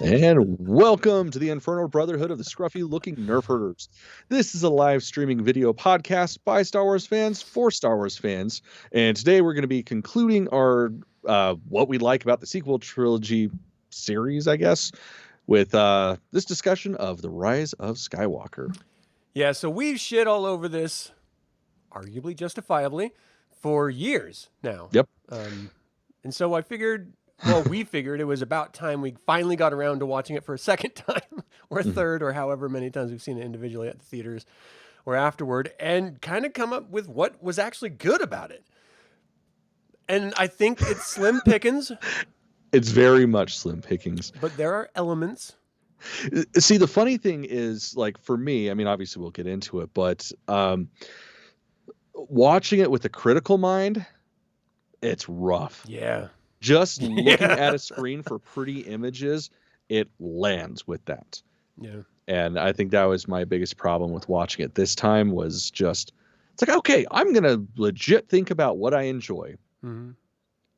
And welcome to the Infernal Brotherhood of the Scruffy Looking Nerf Herders. This is a live streaming video podcast by Star Wars fans for Star Wars fans. And today we're going to be concluding our what we like about the sequel trilogy series, I guess, with this discussion of the Rise of Skywalker. Yeah, so we've shit all over this, arguably justifiably, for years now. Yep. And so I figured, we figured it was about time we finally got around to watching it for a second time, or a third, or however many times we've seen it individually at the theaters or afterward, and kind of come up with what was actually good about it. And I think it's slim pickings. It's very much slim pickings. But there are elements. See, the funny thing is, like, for me, I mean, obviously we'll get into it, but watching it with a critical mind, it's rough. Yeah. Just looking at a screen for pretty images, it lands with that. Yeah. And I think that was my biggest problem with watching it this time was just, it's like, okay, I'm going to legit think about what I enjoy. Mm-hmm.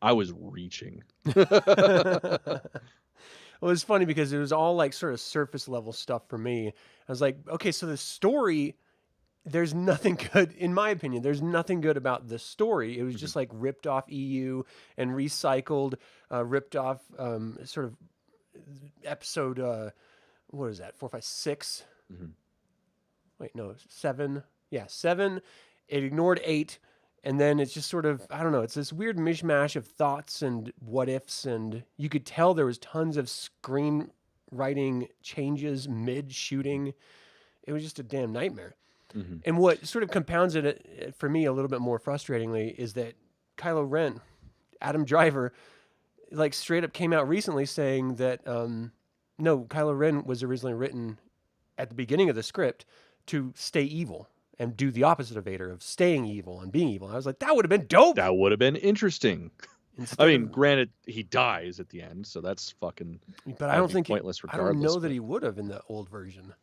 I was reaching. Well, it's funny because it was all like sort of surface level stuff for me. I was like, okay, so the story, there's nothing good, in my opinion, there's nothing good about the story. It was just like ripped off EU and recycled, ripped off sort of episode, what is that, 4, 5, 6? Mm-hmm. Wait, no, 7. Yeah, 7. It ignored 8. And then it's just sort of, I don't know, it's this weird mishmash of thoughts and what ifs. And you could tell there was tons of screenwriting changes mid-shooting. It was just a damn nightmare. Mm-hmm. And what sort of compounds it for me a little bit more frustratingly is that Kylo Ren, Adam Driver, like straight up came out recently saying that, no, Kylo Ren was originally written at the beginning of the script to stay evil and do the opposite of Vader, of staying evil and being evil. And I was like, that would have been dope. That would have been interesting. I mean, granted, he dies at the end, so that's fucking. But I don't think pointless. I don't know that he would have in the old version.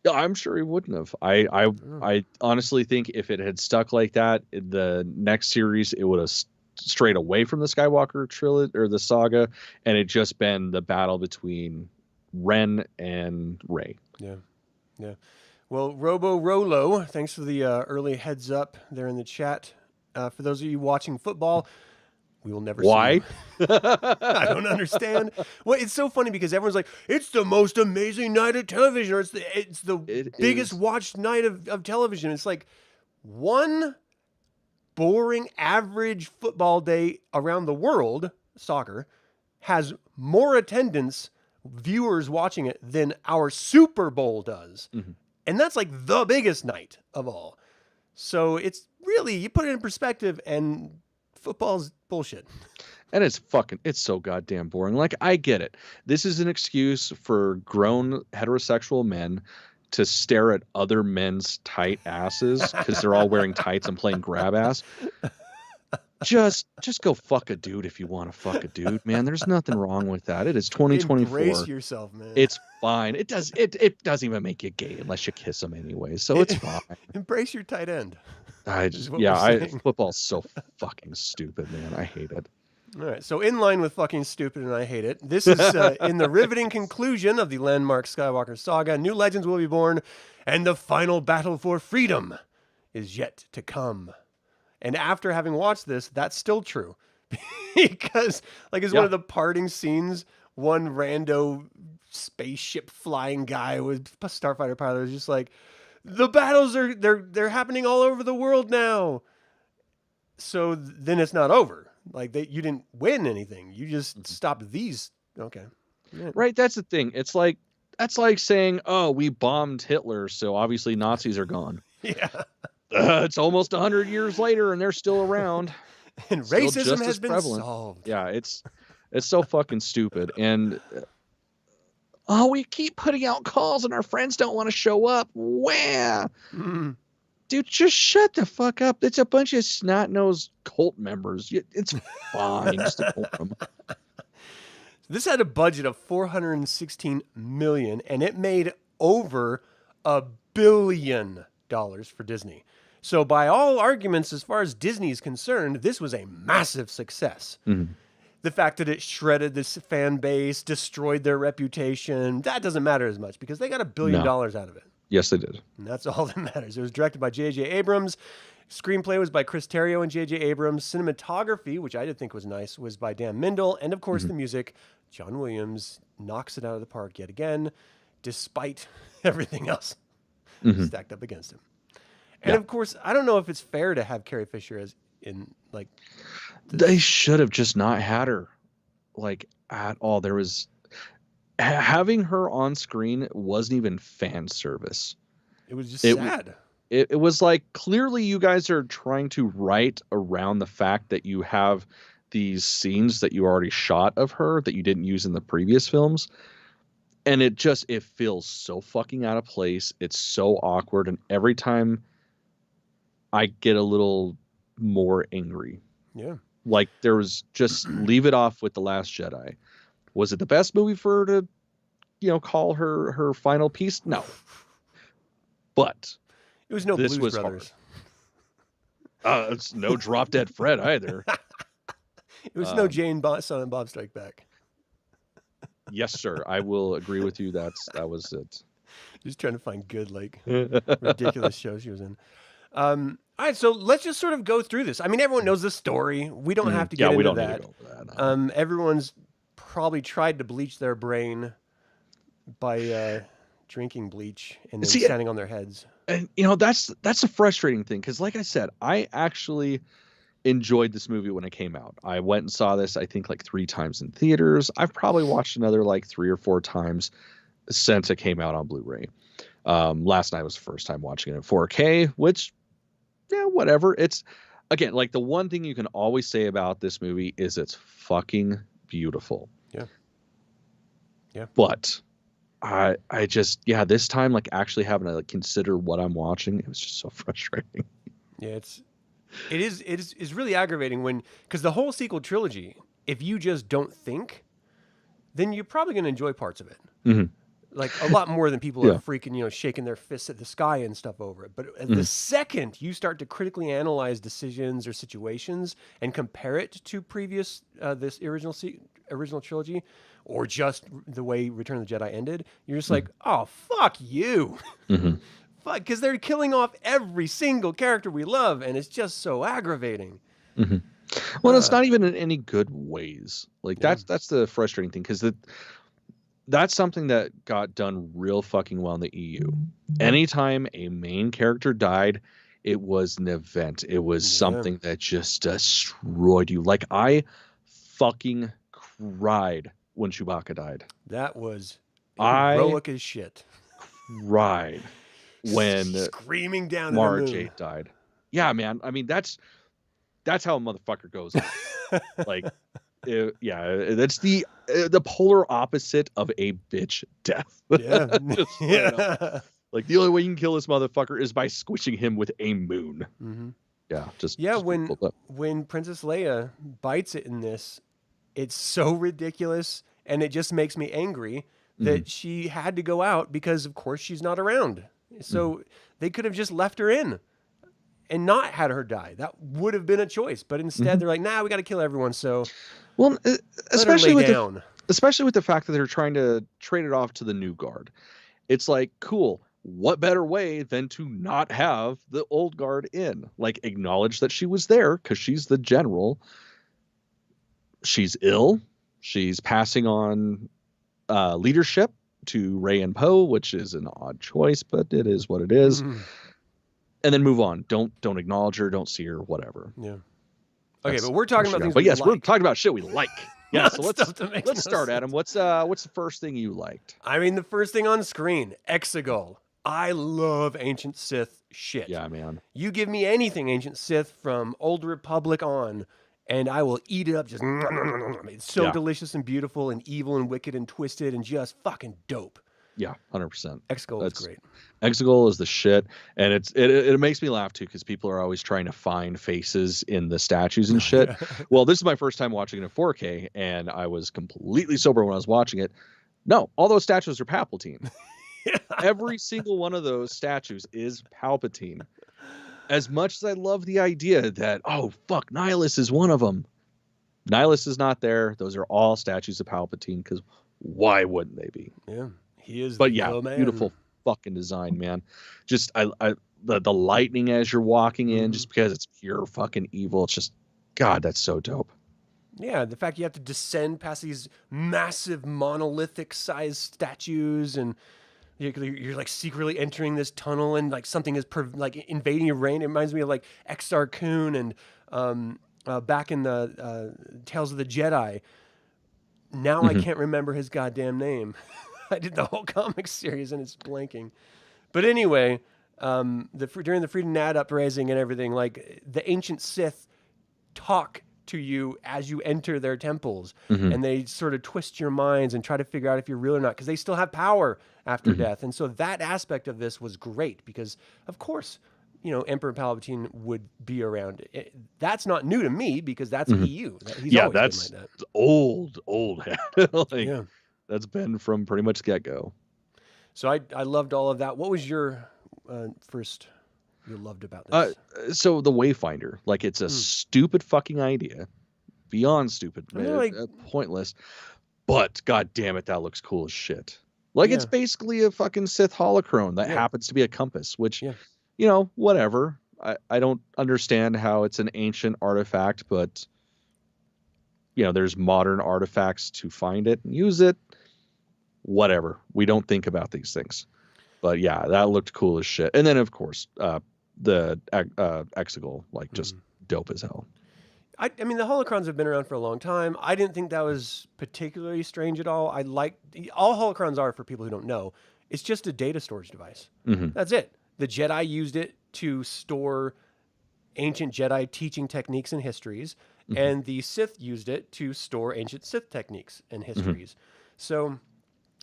Yeah, I'm sure he wouldn't have. I honestly think if it had stuck like that in the next series, it would have strayed away from the Skywalker trilogy or the saga, and it just been the battle between Ren and Rey. Yeah, yeah. Well, Robo Rolo, thanks for the early heads up there in the chat. For those of you watching football, we will never Why? see you. I don't understand. Well, it's so funny because everyone's like, it's the most amazing night of television, or it's the biggest watched night of television. It's like one boring average football day around the world, soccer, has more attendance, viewers watching it, than our Super Bowl does. Mm-hmm. And that's like the biggest night of all. So it's really, you put it in perspective, and football's bullshit. And it's so goddamn boring. Like, I get it. This is an excuse for grown heterosexual men to stare at other men's tight asses because they're all wearing tights and playing grab ass. Just go fuck a dude if you want to fuck a dude, man. There's nothing wrong with that. It is 2024. Embrace yourself, man. It's fine. It doesn't even make you gay unless you kiss him anyway. So it's fine. Embrace your tight end. Football's so fucking stupid, man. I hate it. All right. So in line with fucking stupid and I hate it, this is in the riveting conclusion of the landmark Skywalker saga. New legends will be born, and the final battle for freedom is yet to come. And after having watched this, that's still true. Because, like, it's one of the parting scenes, one rando spaceship flying guy with starfighter pilot is just like, the battles they're happening all over the world now. So then it's not over. Like, you didn't win anything. You just stopped these. Okay. Yeah. Right, that's the thing. That's like saying, oh, we bombed Hitler, so obviously Nazis are gone. Yeah. It's almost 100 years later, and they're still around. And racism has been solved. Yeah, it's so fucking stupid. And we keep putting out calls, and our friends don't want to show up. Wah! Dude, just shut the fuck up. It's a bunch of snot-nosed cult members. It's fine. Just ignore them. This had a budget of $416 million, and it made over $1 billion for Disney. So by all arguments, as far as Disney is concerned, this was a massive success. Mm-hmm. the fact that it shredded this fan base, destroyed their reputation, that doesn't matter as much because they got $1 billion No. out of it. Yes, they did. And that's all that matters. It was directed by J.J. Abrams. Screenplay was by Chris Terrio and J.J. Abrams. Cinematography, which I did think was nice, was by Dan Mindel. And of course, the music, John Williams knocks it out of the park yet again, despite everything else stacked up against him. And of course, I don't know if it's fair to have Carrie Fisher as in like. They should have just not had her, like, at all. There was having her on screen wasn't even fan service. It was just sad. It was like, clearly you guys are trying to write around the fact that you have these scenes that you already shot of her that you didn't use in the previous films. And it feels so fucking out of place. It's so awkward. And every time I get a little more angry. Yeah. Like, there was just leave it off with The Last Jedi. Was it the best movie for her to, call her final piece? No. But it was no Blues Brothers. It's no Drop Dead Fred either. It was no Jane Silent Bob Strike Back. Yes, sir. I will agree with you. That was it. Just trying to find good, like, ridiculous shows she was in. All right, so let's just sort of go through this. I mean, everyone knows the story. We don't have to get into that. Need to go over that, no. Everyone's probably tried to bleach their brain by drinking bleach and then standing on their heads. And that's a frustrating thing because, like I said, I actually enjoyed this movie when it came out. I went and saw this, I think, like 3 times in theaters. I've probably watched another like 3 or 4 times since it came out on Blu-ray. Last night was the first time watching it in 4K, which, yeah, whatever. It's, again, like, the one thing you can always say about this movie is it's fucking beautiful. Yeah. Yeah. But I just, this time, like, actually having to, like, consider what I'm watching, it was just so frustrating. Yeah, it is really aggravating because the whole sequel trilogy, if you just don't think, then you're probably going to enjoy parts of it. Mm-hmm. Like, a lot more than people are freaking, shaking their fists at the sky and stuff over it. But the second you start to critically analyze decisions or situations and compare it to previous, this original trilogy, or just the way Return of the Jedi ended, you're just like, oh, fuck you. Fuck, because they're killing off every single character we love, and it's just so aggravating. Well, it's not even in any good ways. Like, that's the frustrating thing, because that's something that got done real fucking well in the EU. Anytime a main character died, it was an event. It was something that just destroyed you. Like, I fucking cried when Chewbacca died. That was heroic as shit. Cried when screaming down Mara Jade died. Yeah, man. I mean, that's how a motherfucker goes. Like, that's the polar opposite of a bitch death. Yeah. Like, the only way you can kill this motherfucker is by squishing him with a moon. Yeah, when Princess Leia bites it in this, it's so ridiculous, and it just makes me angry that she had to go out because, of course, she's not around. So they could have just left her in and not had her die. That would have been a choice. But instead, they're like, nah, we got to kill everyone. So, well, especially with the fact that they're trying to trade it off to the new guard. It's like, cool. What better way than to not have the old guard in? Like, acknowledge that she was there because she's the general. She's ill. She's passing on leadership to Rey and Poe, which is an odd choice, but it is what it is. And then move on. Don't acknowledge her. Don't see her. Whatever. Yeah. Okay, but we're talking about things. But yes, we're talking about shit we like. Yeah. So let's start, Adam. What's the first thing you liked? I mean, the first thing on screen, Exegol. I love Ancient Sith shit. Yeah, man. You give me anything Ancient Sith from Old Republic on, and I will eat it up. Just it's so delicious and beautiful and evil and wicked and twisted and just fucking dope. Yeah, 100%. Exegol is great. Exegol is the shit, and it makes me laugh too because people are always trying to find faces in the statues and shit. Well, this is my first time watching it in 4K, and I was completely sober when I was watching it. No, all those statues are Palpatine. Every single one of those statues is Palpatine. As much as I love the idea that, oh fuck, Nihilus is one of them. Nihilus is not there. Those are all statues of Palpatine, because why wouldn't they be? Yeah, he is But the man. beautiful fucking design, man. Just the lightning as you're walking in, just because it's pure fucking evil. It's just, God, that's so dope. Yeah, the fact you have to descend past these massive monolithic sized statues, and you're like secretly entering this tunnel, and like something is like invading your brain. It reminds me of like Exar Kun and back in the Tales of the Jedi. Now I can't remember his goddamn name. I did the whole comic series and it's blanking. But anyway, during the Freedom Nad uprising and everything, like the ancient Sith talk to you as you enter their temples, and they sort of twist your minds and try to figure out if you're real or not, because they still have power after death. And so that aspect of this was great because, of course, Emperor Palpatine would be around. That's not new to me because that's EU. He's always that's been like that. old like, yeah. That's been from pretty much get-go. So I loved all of that. What was your first you loved about this? So the Wayfinder, like, it's a stupid fucking idea, beyond stupid, pointless, but god damn it, that looks cool as shit. Like, it's basically a fucking Sith holocron that happens to be a compass, which, whatever. I don't understand how it's an ancient artifact, but there's modern artifacts to find it and use it. Whatever. We don't think about these things. But yeah, that looked cool as shit. And then, of course, the Exegol, like, just dope as hell. I mean, the holocrons have been around for a long time. I didn't think that was particularly strange at all. All holocrons are, for people who don't know, it's just a data storage device. That's it. The Jedi used it to store ancient Jedi teaching techniques and histories, and the Sith used it to store ancient Sith techniques and histories. So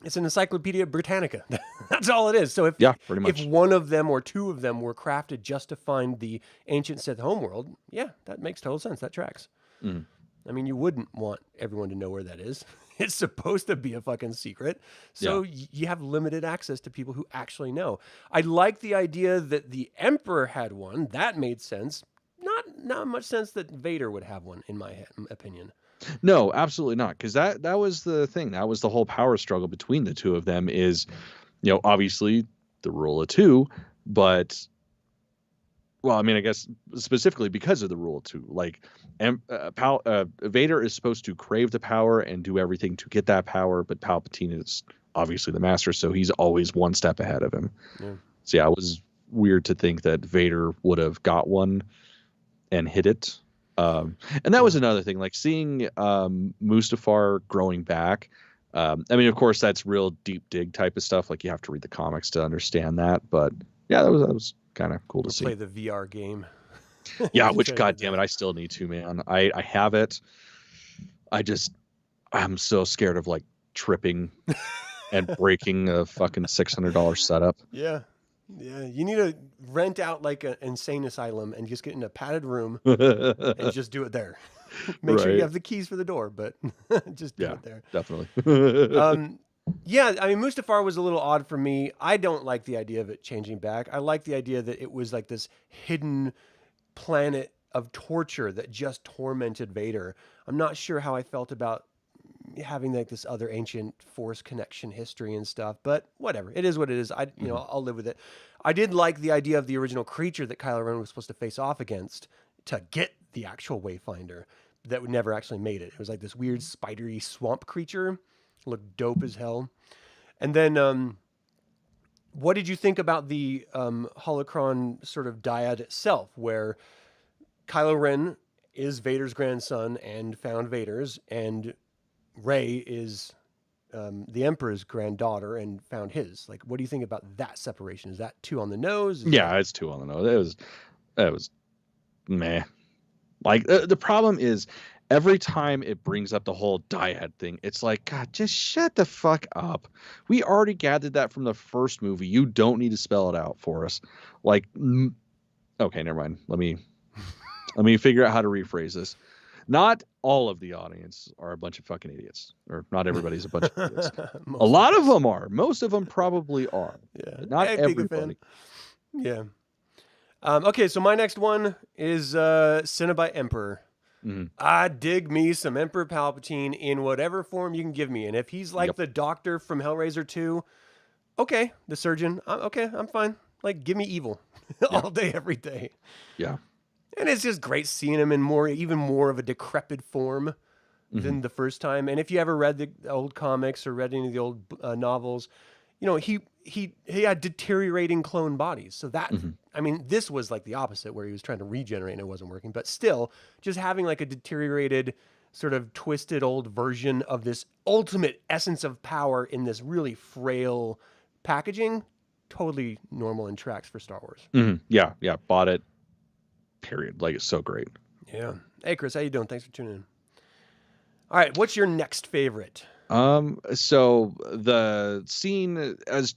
it's an Encyclopedia Britannica. That's all it is. So pretty much. If one of them or two of them were crafted just to find the ancient Sith homeworld, that makes total sense. That tracks. I mean, you wouldn't want everyone to know where that is. It's supposed to be a fucking secret. So you have limited access to people who actually know. I like the idea that the Emperor had one. That made sense. Not much sense that Vader would have one, in my opinion. No, absolutely not. Because that was the thing. That was the whole power struggle between the two of them is, obviously the rule of two, but, well, I mean, I guess specifically because of the rule of two, like, Vader is supposed to crave the power and do everything to get that power, but Palpatine is obviously the master, so he's always one step ahead of him. So yeah, it was weird to think that Vader would have got one and hit it. And that was another thing, like seeing Mustafar growing back. I mean, of course, that's real deep dig type of stuff. Like, you have to read the comics to understand that. But yeah, that was kind of cool to see. Play the VR game. Yeah, which, goddamn it, I still need to, man. I have it. I'm so scared of, like, tripping and breaking a fucking $600 setup. Yeah. You need to rent out like an insane asylum and just get in a padded room and just do it there. Make sure you have the keys for the door, but just do it there. Definitely. Yeah, I mean, Mustafar was a little odd for me. I don't like the idea of it changing back. I like the idea that it was like this hidden planet of torture that just tormented Vader. I'm not sure how I felt about having like this other ancient Force connection history and stuff, but whatever. It is what it is. I'll live with it. I did like the idea of the original creature that Kylo Ren was supposed to face off against to get the actual Wayfinder that would never actually made it. It was like this weird spidery swamp creature. Looked dope as hell. And then what did you think about the holocron sort of dyad itself, where Kylo Ren is Vader's grandson and found Vader's, and Rey is the Emperor's granddaughter and found his? Like, what do you think about that separation? Is that too on the nose? It's too on the nose. It was meh. Like, the problem is, every time it brings up the whole dyad thing, it's like, God, just shut the fuck up. We already gathered that from the first movie. You don't need to spell it out for us. Like, okay, never mind. Let me figure out how to rephrase this. Not all of the audience are a bunch of fucking idiots, or not everybody's a bunch of idiots. A lot of them are. Most of them probably are. Yeah, but not everybody. Yeah. Okay, so my next one is Cenobite Emperor. Mhm. I dig me some Emperor Palpatine in whatever form you can give me. And if he's like Yep. the doctor from Hellraiser 2, okay, the surgeon, okay, I'm fine. Like, give me evil Yeah. all day, every day. Yeah. And it's just great seeing him in even more of a decrepit form than Mhm. the first time. And if you ever read the old comics or read any of the old novels, you know, he had deteriorating clone bodies. So that, Mhm. I mean, this was like the opposite, where he was trying to regenerate and it wasn't working. But still, just having like a deteriorated, sort of twisted old version of this ultimate essence of power in this really frail packaging, totally normal and tracks for Star Wars. Mhm. Yeah. Yeah. Bought it. Period. Like, it's so great. Yeah. Hey, Chris, how you doing? Thanks for tuning in. All right, what's your next favorite? So the scene, as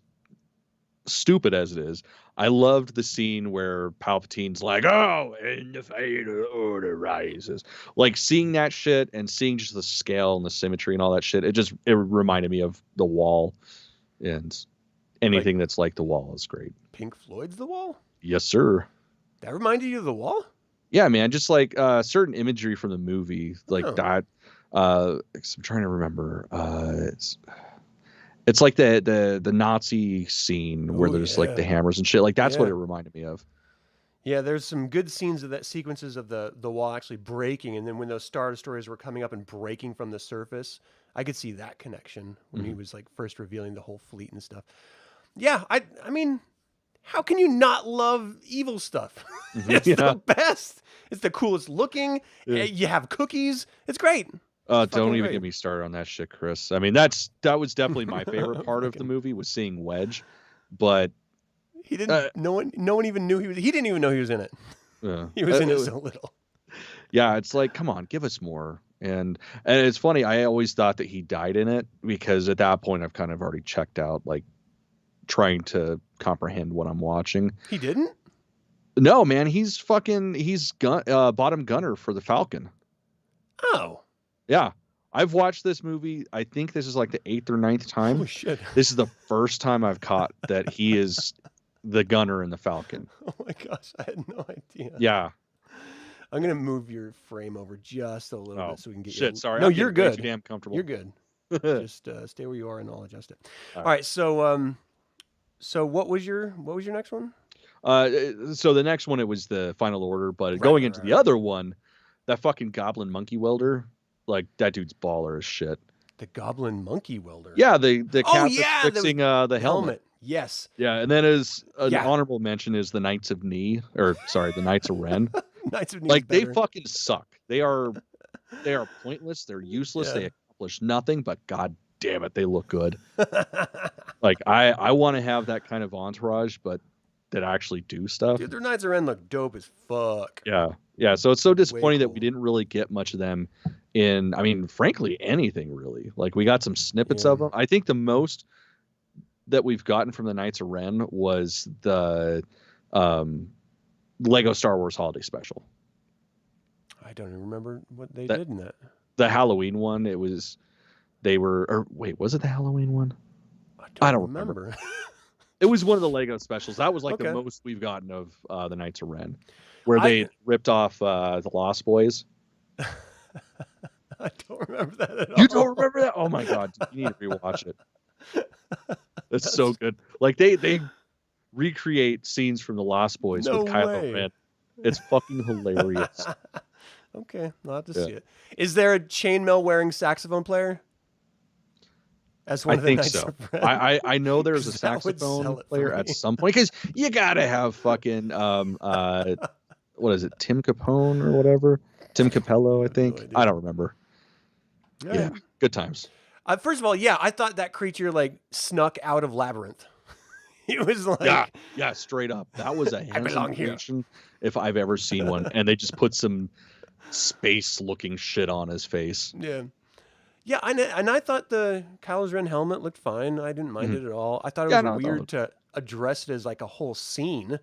stupid as it is, I loved the scene where Palpatine's like, "Oh, and the Vader order rises." Like, seeing that shit and seeing just the scale and the symmetry and all that shit, it reminded me of The Wall, and anything that's like The Wall is great. Pink Floyd's The Wall? Yes, sir. That reminded you of The Wall? Yeah, man, just like certain imagery from the movie, like Oh. that. I'm trying to remember. It's like the Nazi scene where there's like the hammers and shit. Like, that's what it reminded me of. Yeah, there's some good scenes of that sequences of the wall actually breaking, and then when those Star Destroyers were coming up and breaking from the surface, I could see that connection when he was like first revealing the whole fleet and stuff. Yeah, I mean, how can you not love evil stuff? It's the best. It's the coolest looking. Yeah. You have cookies. It's great. Don't even get me started on that shit, Chris. I mean, that was definitely my favorite part of the movie, was seeing Wedge, but he didn't. No one even knew he was. He didn't even know he was in it. He was in it so little. Yeah, it's like, come on, give us more. And it's funny. I always thought that he died in it, because at that point I've kind of already checked out, like, trying to comprehend what I'm watching. He didn't? No, man, he's bottom gunner for the Falcon. Oh. Yeah. I've watched this movie. I think this is like the 8th or 9th time. Holy shit. This is the first time I've caught that he is the gunner in the Falcon. Oh my gosh, I had no idea. Yeah. I'm gonna move your frame over just a little bit so we can get you. Sorry. No, you're good. Too damn comfortable. You're good. Just stay where you are and I'll adjust it. All right. So what was your next one? So the next one, it was the Final Order, but going into the other one, that fucking Goblin Monkey Welder, like, that dude's baller as shit. The Goblin Monkey Welder. Yeah, the cat that's fixing the helmet. Yes. Yeah, and then as an honorable mention is the Knights of Ni, or sorry, the Knights of Ren. Knights of Ni. Like, they fucking suck. They are pointless. They're useless. They accomplish nothing, but god damn it, they look good. Like, I want to have that kind of entourage, but that actually do stuff. Dude, their Knights of Ren look dope as fuck. Yeah. So it's so disappointing that we didn't really get much of them in, I mean, frankly, anything really. Like, we got some snippets of them. I think the most that we've gotten from the Knights of Ren was the Lego Star Wars Holiday Special. I don't even remember what they did in that. The Halloween one, was it the Halloween one? I don't remember. It was one of the Lego specials. That was like the most we've gotten of the Knights of Ren, where they ripped off the Lost Boys. I don't remember that at all. You don't remember that? Oh my god, you need to rewatch it. That's so good. Like, they recreate scenes from the Lost Boys with Kylo Ren. It's fucking hilarious. Okay, I'll have to see it. Is there a chainmail wearing saxophone player? As one I of the think Knights so. of Ren? I know there's a saxophone player at some point, because you gotta have fucking what is it, Tim Capone or whatever? Tim Capello, I think. I don't remember. Yeah, good times. First of all, I thought that creature like snuck out of Labyrinth. It was like, yeah, straight up. That was a handsome creation if I've ever seen one, and they just put some space-looking shit on his face. Yeah, and I thought the Kylo Ren helmet looked fine. I didn't mind it at all. I thought it was weird to address it as like a whole scene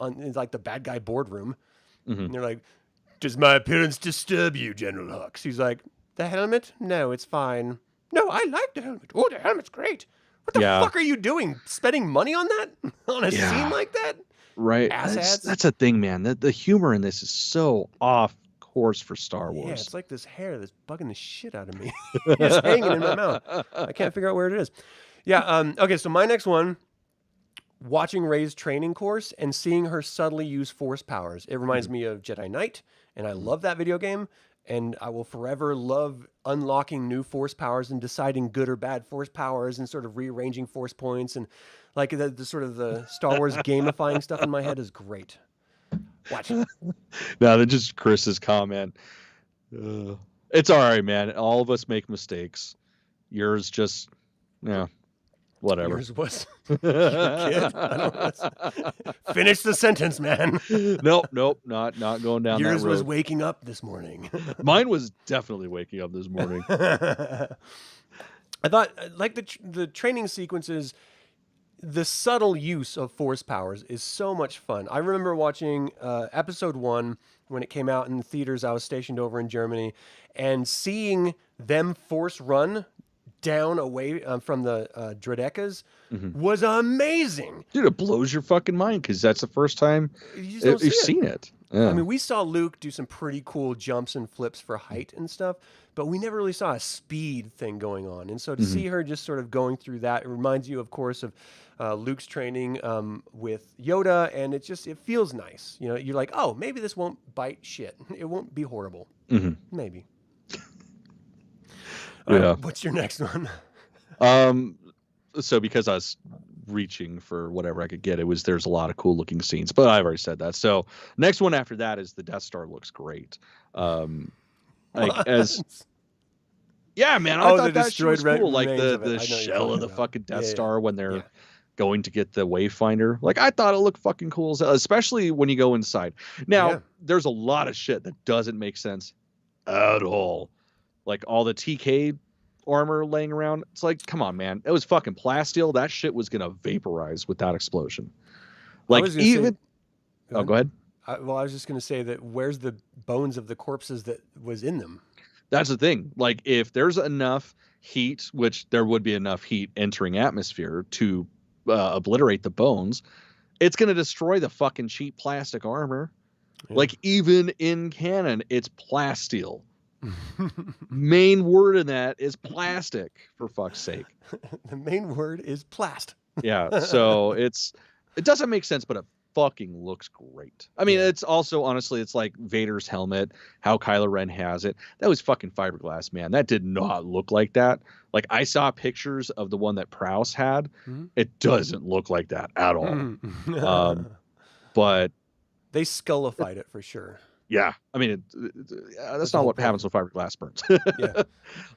in like the bad guy boardroom. And they're like, "Does my appearance disturb you, General Hux?" He's like, "The helmet? No, it's fine." "No, I like the helmet. Oh, the helmet's great." What the fuck are you doing? Spending money on that? On a scene like that? Right. That's a thing, man. The humor in this is so off horse for Star Yeah, Wars. it's like this hair that's bugging the shit out of me. It's hanging in my mouth. I can't figure out where it is. Yeah. Okay. So my next one, watching Rey's training course and seeing her subtly use force powers. It reminds me of Jedi Knight, and I love that video game. And I will forever love unlocking new force powers and deciding good or bad force powers and sort of rearranging force points. And like the sort of the Star Wars gamifying stuff in my head is great. Watch it. No, that's just Chris's comment. It's all right, man. All of us make mistakes. Yours just, yeah, whatever. Yours was kid. Finish the sentence, man. Nope, not going down Yours that road. was waking up this morning. Mine was definitely waking up this morning. I thought, like the training sequences, the subtle use of force powers is so much fun. I remember watching episode 1 when it came out in the theaters. I was stationed over in Germany, and seeing them force run down away from the Droidekas was amazing. Dude, it blows your fucking mind because that's the first time you've seen it. Yeah. I mean, we saw Luke do some pretty cool jumps and flips for height and stuff, but we never really saw a speed thing going on. And so to see her just sort of going through that, it reminds you, of course, of Luke's training with Yoda, and it feels nice. You know, you're like, oh, maybe this won't bite shit. It won't be horrible. Maybe. Yeah. What's your next one? So because I was reaching for whatever I could get, there's a lot of cool looking scenes, but I've already said that. So next one after that is the Death Star looks great. Yeah, man, I thought that shit was cool. Like the shell of the fucking Death Star when they're going to get the Wayfinder. Like, I thought it looked fucking cool, especially when you go inside. Now, there's a lot of shit that doesn't make sense at all. Like all the TK armor laying around. It's like, come on, man. It was fucking plasteel. That shit was going to vaporize with that explosion. Like, even... go ahead. I was just going to say that where's the bones of the corpses that was in them? That's the thing. Like, if there's enough heat, which there would be enough heat entering atmosphere to obliterate the bones, it's going to destroy the fucking cheap plastic armor. Yeah. Like, even in canon, it's plasteel. Main word in that is plastic, for fuck's sake. The main word is plast. Yeah, so it doesn't make sense, but it fucking looks great. I mean, it's also, honestly, it's like Vader's helmet, how Kylo Ren has it. That was fucking fiberglass, man. That did not look like that. Like, I saw pictures of the one that Prowse had. It doesn't look like that at all. But they scullified it for sure. Yeah, I mean, that's not what happens when fiberglass burns.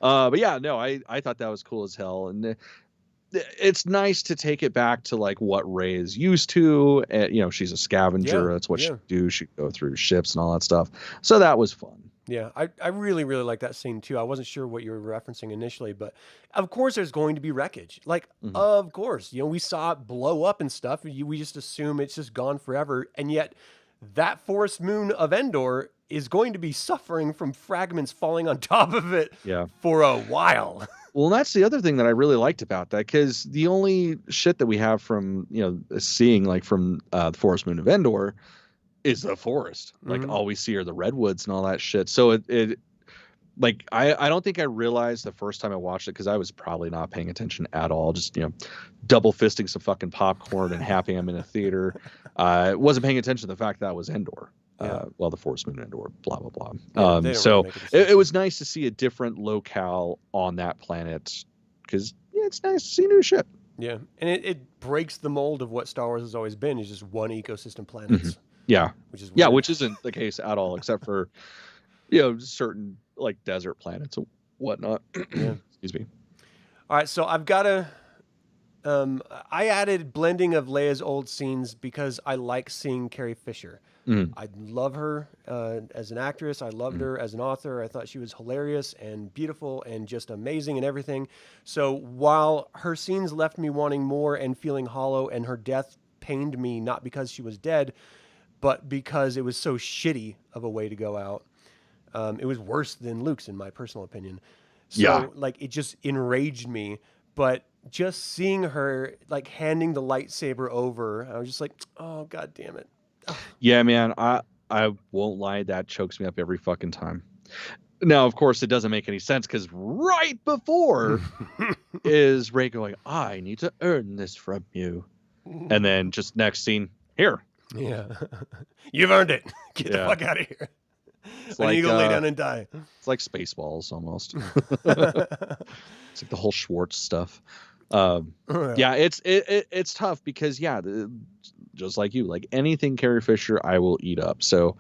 But yeah, no, I thought that was cool as hell, and it's nice to take it back to like what Rey is used to. You know, she's a scavenger. That's what she do. She go through ships and all that stuff. So that was fun. Yeah, I really, really like that scene too. I wasn't sure what you were referencing initially, but of course there's going to be wreckage. Like, of course, you know, we saw it blow up and stuff. We just assume it's just gone forever, and yet that forest moon of Endor is going to be suffering from fragments falling on top of it for a while. Well, that's the other thing that I really liked about that, because the only shit that we have from, you know, seeing like from the forest moon of Endor is the forest. Like, all we see are the redwoods and all that shit. So it like, I don't think I realized the first time I watched it, because I was probably not paying attention at all, just, you know, double fisting some fucking popcorn and happy I'm in a theater. Wasn't paying attention to the fact that was Endor. Well, the forest moon Endor, blah, blah, blah. So it was nice to see a different locale on that planet, because it's nice to see new shit. Yeah, and it breaks the mold of what Star Wars has always been, is just one ecosystem planets. Yeah. Which is weird. Which isn't the case at all, except for, you know, certain like desert planets and whatnot. Excuse me. All right, so I've got to... I added blending of Leia's old scenes because I like seeing Carrie Fisher. I love her as an actress. I loved her as an author. I thought she was hilarious and beautiful and just amazing and everything. So while her scenes left me wanting more and feeling hollow, and her death pained me, not because she was dead, but because it was so shitty of a way to go out. It was worse than Luke's, in my personal opinion. So like, it just enraged me. But just seeing her like handing the lightsaber over, I was just like, oh, God damn it. Yeah, man. I won't lie, that chokes me up every fucking time. Now, of course, it doesn't make any sense because right before is Rey going, "I need to earn this from you," and then just next scene, here. Yeah. You've earned it. Get the Yeah. fuck out of here. It's When like you go lay down and die. it's like Spaceballs almost. It's like the whole Schwartz stuff. Yeah, it's tough because just like you, like anything Carrie Fisher, I will eat up. So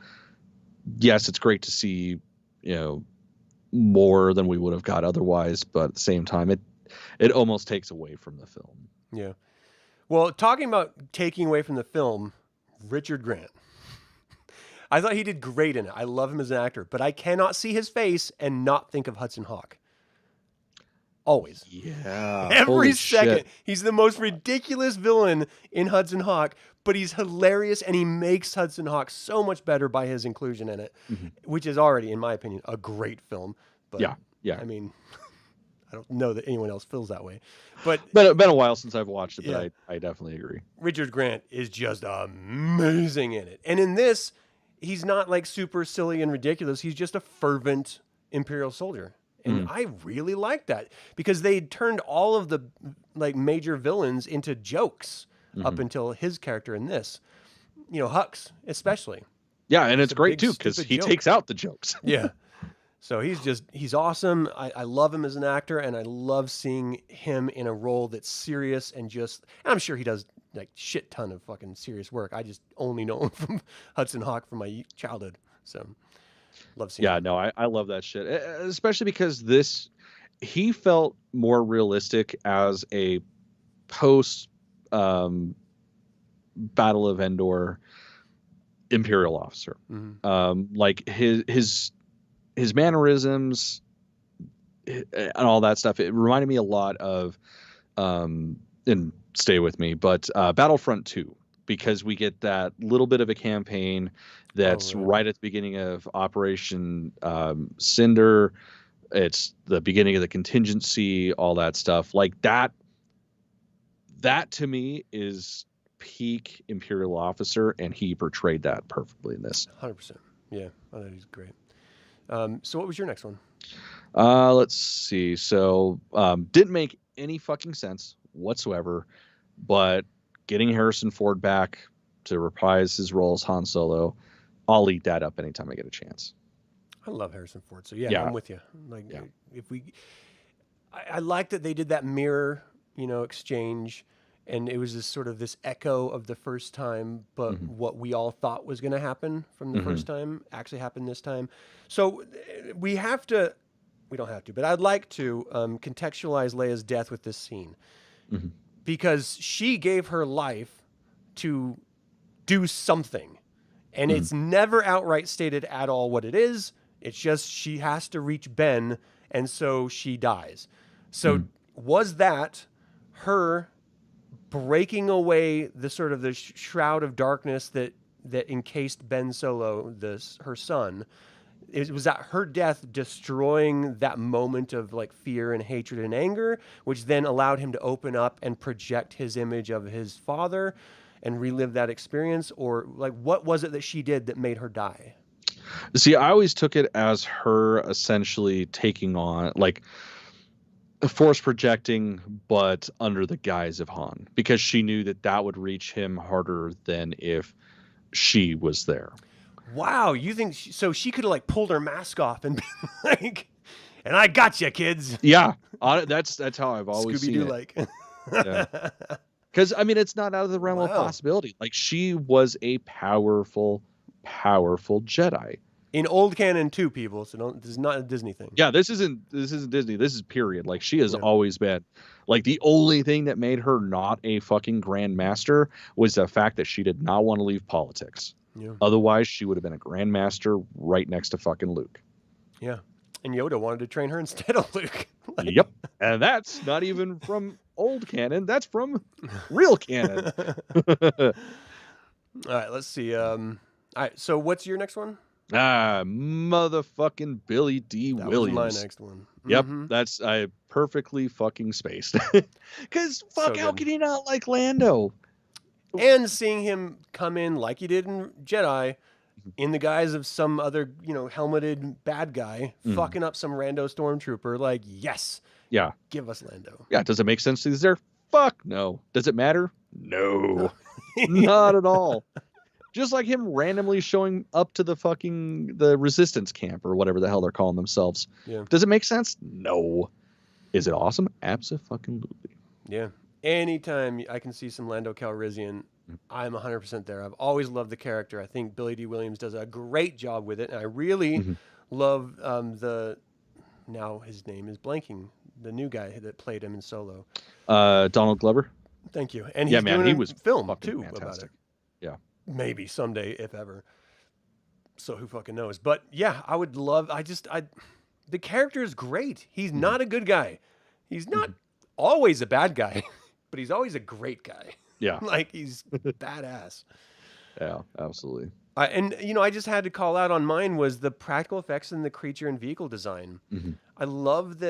yes, it's great to see, you know, more than we would have got otherwise, but at the same time, it almost takes away from the film. Yeah. Well, talking about taking away from the film, Richard Grant. I thought he did great in it. I love him as an actor, but I cannot see his face and not think of Hudson Hawk. Always. Yeah. Every second. He's the most ridiculous villain in Hudson Hawk, but he's hilarious and he makes Hudson Hawk so much better by his inclusion in it, which is already, in my opinion, a great film. But yeah. I mean, I don't know that anyone else feels that way. But it's been a while since I've watched it, but I definitely agree. Richard Grant is just amazing in it. And in this, he's not like super silly and ridiculous. He's just a fervent Imperial soldier. And I really like that because they turned all of the like major villains into jokes up until his character in this, you know, Hux especially. Yeah. And it's great too, because he takes out the jokes. Yeah. So he's awesome. I love him as an actor and I love seeing him in a role that's serious and I'm sure he does like shit ton of fucking serious work. I just only know him from Hudson Hawk from my childhood. So love seeing him. No, I love that shit, especially because he felt more realistic as a post Battle of Endor Imperial officer. Like his mannerisms and all that stuff. It reminded me a lot of, and stay with me, but Battlefront 2, because we get that little bit of a campaign that's right at the beginning of Operation Cinder. It's the beginning of the contingency, all that stuff. Like that to me is peak Imperial officer, and he portrayed that perfectly in this. 100%. Yeah, I thought he's great. So what was your next one? Let's see. So didn't make any fucking sense whatsoever, but getting Harrison Ford back to reprise his role as Han Solo, I'll eat that up anytime I get a chance. I love Harrison Ford. So yeah. I'm with you. Like I like that they did that mirror, exchange, and it was this echo of the first time, but what we all thought was going to happen from the first time actually happened this time. So we don't have to, but I'd like to contextualize Leia's death with this scene because she gave her life to do something, and it's never outright stated at all what it is. It's just she has to reach Ben, and so she dies. So was that her breaking away the sort of the shroud of darkness that encased Ben Solo, her son? Was that her death destroying that moment of like fear and hatred and anger, which then allowed him to open up and project his image of his father and relive that experience? Or like, what was it that she did that made her die? See, I always took it as her essentially taking on like force projecting, but under the guise of Han, because she knew that would reach him harder than if she was there. Wow, you think so? She could have like pulled her mask off and been like, "And I got you, kids." Yeah, that's how I've always seen it. Like, because I mean, it's not out of the realm of possibility. Like she was a powerful Jedi. In old canon too, people. So this is not a Disney thing. Yeah, this isn't Disney. This is period. Like she has always been. Like the only thing that made her not a fucking Grand Master was the fact that she did not want to leave politics. Yeah. Otherwise, she would have been a Grand Master right next to fucking Luke. Yeah, and Yoda wanted to train her instead of Luke. Yep, and that's not even from old canon. That's from real canon. All right, let's see. All right, so what's your next one? Motherfucking Billy D. Williams. Was my next one. Yep, that's perfectly fucking spaced. Because fuck, how can you not like Lando? And seeing him come in like he did in Jedi in the guise of some other, helmeted bad guy fucking up some rando stormtrooper. Like, yes, Yeah. give us Lando. Yeah. Does it make sense he's there? Fuck no. Does it matter? No. No. Not at all. Just like him randomly showing up to the resistance camp or whatever the hell they're calling themselves. Yeah. Does it make sense? No. Is it awesome? Absolutely. Yeah. Anytime I can see some Lando Calrissian, I'm 100% there. I've always loved the character. I think Billy D. Williams does a great job with it. And I really love now his name is blanking, the new guy that played him in Solo. Donald Glover. Thank you. And he's doing he was film too fantastic. about it. Yeah. Maybe someday, if ever. So who fucking knows? But yeah, I would love. The character is great. He's not a good guy. He's not always a bad guy, but he's always a great guy. Yeah. Like he's badass. Yeah, absolutely. And I just had to call out on mine was the practical effects and the creature and vehicle design. I love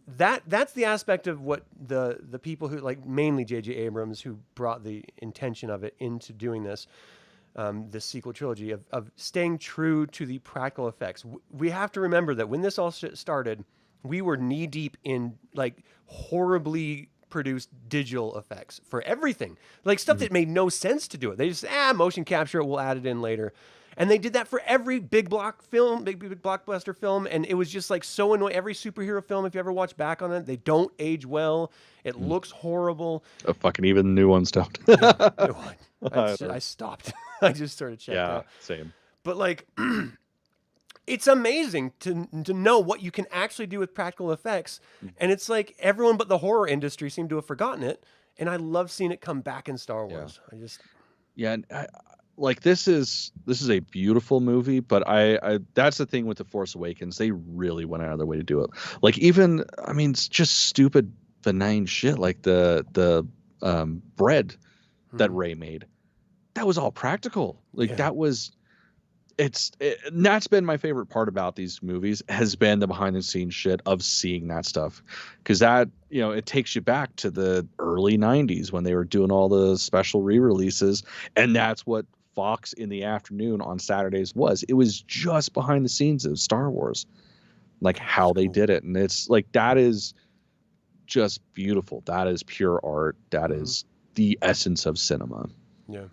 that's the aspect of what the people who, like, mainly J.J. Abrams, who brought the intention of it into doing this sequel trilogy of staying true to the practical effects. We have to remember that when this all started, we were knee deep in like horribly produced digital effects for everything, like stuff that made no sense to do it. They just motion capture it, we'll add it in later. And they did that for every big blockbuster film. And it was just like so annoying. Every superhero film, if you ever watch back on it, they don't age well. It looks horrible. Fucking even new ones don't. I stopped. I just started checking out. Same. But like, it's amazing to know what you can actually do with practical effects. And it's like everyone but the horror industry seemed to have forgotten it. And I love seeing it come back in Star Wars. And like this is a beautiful movie, but I that's the thing with The Force Awakens. They really went out of their way to do it. Like even, I mean, it's just stupid, benign shit like the bread that Rey made. That was all practical. Like that's been my favorite part about these movies, has been the behind the scenes shit of seeing that stuff. Cause that, it takes you back to the early 90s when they were doing all the special re-releases. And that's what Fox in the afternoon on Saturdays was. It was just behind the scenes of Star Wars, like how they did it. And it's like, that is just beautiful. That is pure art. That is the essence of cinema. Yeah.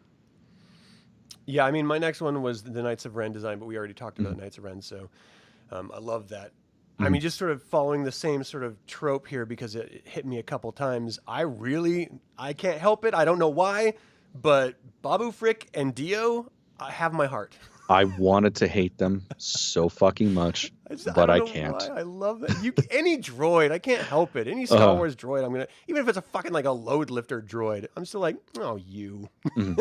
Yeah, I mean, my next one was the Knights of Ren design, but we already talked about Knights of Ren, so I love that. I mean, just sort of following the same sort of trope here because it hit me a couple times. I can't help it. I don't know why, but Babu Frick and Dio have my heart. I wanted to hate them so fucking much, but I can't. Why. I love that. Any droid, I can't help it. Any Star Wars droid, I'm gonna, even if it's a fucking like a load lifter droid, I'm still like, oh, you.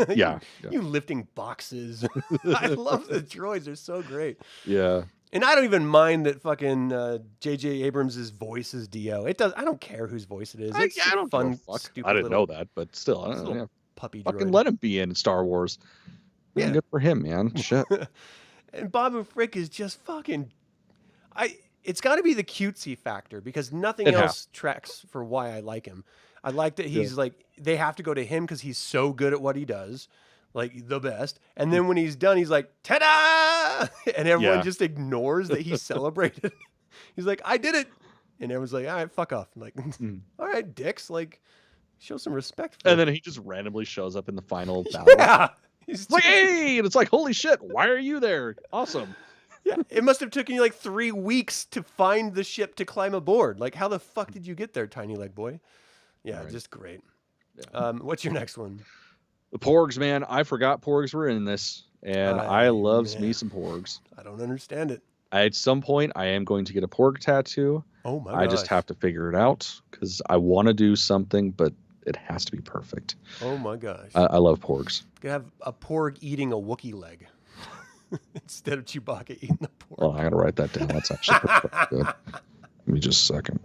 Yeah. You lifting boxes. I love the droids. They're so great. Yeah. And I don't even mind that fucking J.J. Abrams' voice is Dio. I don't care whose voice it is. It's I don't fun, give a fuck. stupid. I didn't know that, but still, I don't know. Puppy fucking droid. let him be in Star Wars. Yeah, good for him, man. Shit. And Babu Frick is just fucking. It's got to be the cutesy factor because nothing else tracks for why I like him. I like that he's like, they have to go to him because he's so good at what he does, like the best. And then when he's done, he's like, ta-da! And everyone just ignores that he celebrated. He's like, I did it. And everyone's like, all right, fuck off. I'm like, all right, dicks, like, show some respect. And then he just randomly shows up in the final battle. Yeah. He's like, hey! And it's like, holy shit, why are you there? Awesome. Yeah, it must have taken you like 3 weeks to find the ship to climb aboard. Like, how the fuck did you get there, tiny leg boy? Yeah, just great. Yeah. What's your next one? The Porgs, man. I forgot Porgs were in this, and I loves me some Porgs. I don't understand it. At some point, I am going to get a Porg tattoo. Oh my! I just have to figure it out because I want to do something, but it has to be perfect. Oh my gosh! I love Porgs. You could have a Porg eating a Wookiee leg instead of Chewbacca eating the Porg. Well, I gotta write that down. That's actually good. Give me just a second.